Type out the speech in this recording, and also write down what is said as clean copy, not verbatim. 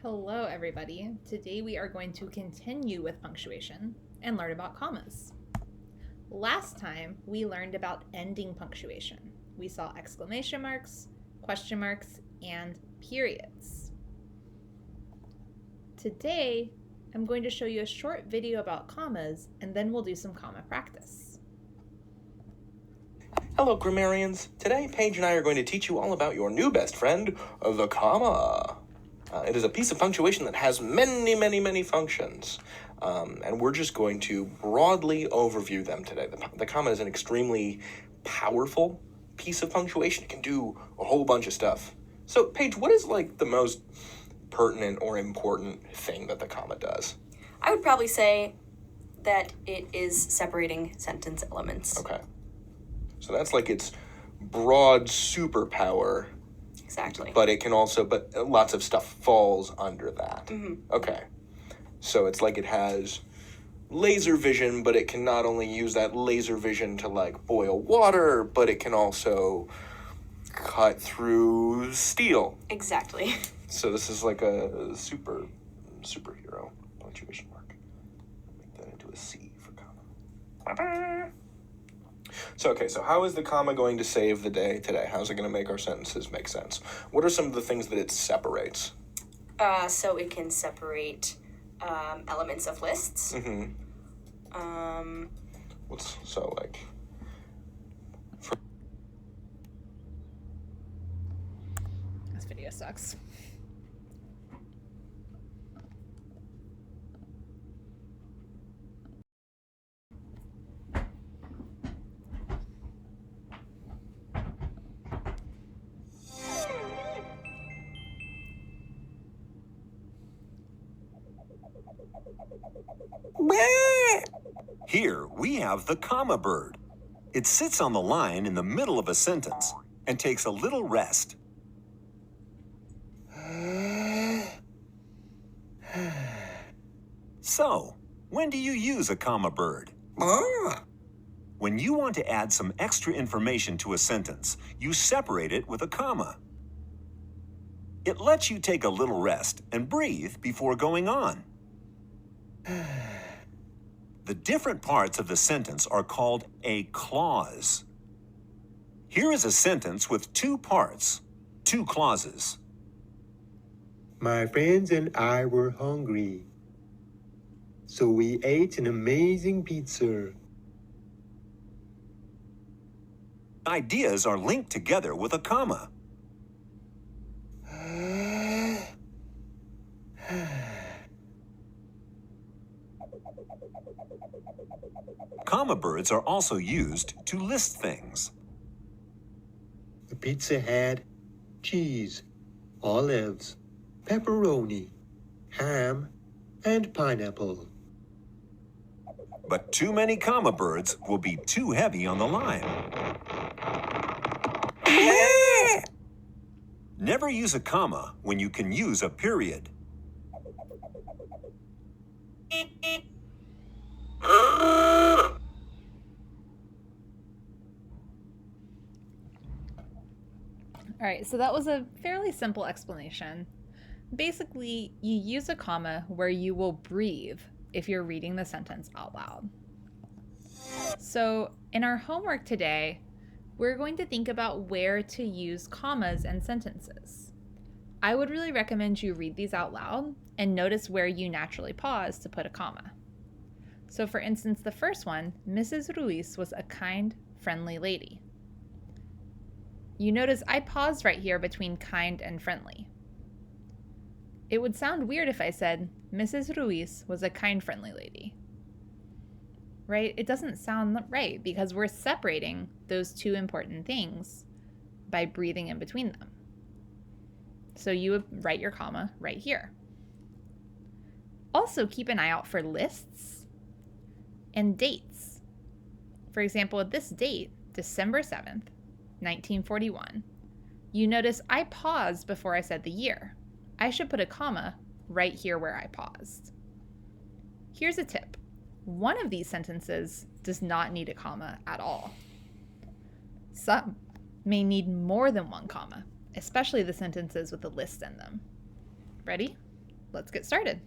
Hello, everybody. Today we are going to continue with punctuation and learn about commas. Last time we learned about ending punctuation. We saw exclamation marks, question marks, and periods. Today I'm going to show you a short video about commas and then we'll do some comma practice. Hello, grammarians. Today, Paige and I are going to teach you all about your new best friend, the comma. It is a piece of punctuation that has many functions, and we're just going to broadly overview them today. The comma is an extremely powerful piece of punctuation. It can do a whole bunch of stuff. So, Paige, what is the most pertinent or important thing that the comma does? I would probably say that it is separating sentence elements. Okay. So that's its broad superpower. Exactly. But it can also, lots of stuff falls under that. Mm-hmm. Okay. So it's it has laser vision, but it can not only use that laser vision to boil water, but it can also cut through steel. Exactly. So this is a superhero punctuation mark. Make that into a C for comma. So how is the comma going to save the day today? How's it going to make our sentences make sense? What are some of the things that it separates? So it can separate elements of lists. Mm-hmm. This video sucks. Here we have the comma bird. It sits on the line in the middle of a sentence and takes a little rest. So, when do you use a comma bird? When you want to add some extra information to a sentence, you separate it with a comma. It lets you take a little rest and breathe before going on. The different parts of the sentence are called a clause. Here is a sentence with two parts, two clauses. My friends and I were hungry, so we ate an amazing pizza. Ideas are linked together with a comma. Comma birds are also used to list things. The pizza had cheese, olives, pepperoni, ham, and pineapple. But too many comma birds will be too heavy on the line. Never use a comma when you can use a period. All right, so that was a fairly simple explanation. Basically, you use a comma where you will breathe if you're reading the sentence out loud. So in our homework today, we're going to think about where to use commas in sentences. I would really recommend you read these out loud and notice where you naturally pause to put a comma. So for instance, the first one, Mrs. Ruiz was a kind, friendly lady. You notice I paused right here between kind and friendly. It would sound weird if I said, Mrs. Ruiz was a kind, friendly lady. Right? It doesn't sound right because we're separating those two important things by breathing in between them. So you would write your comma right here. Also, keep an eye out for lists and dates. For example, at this date, December 7th, 1941, you notice I paused before I said the year. I should put a comma right here where I paused. Here's a tip. One of these sentences does not need a comma at all. Some may need more than one comma, especially the sentences with a list in them. Ready? let's get started.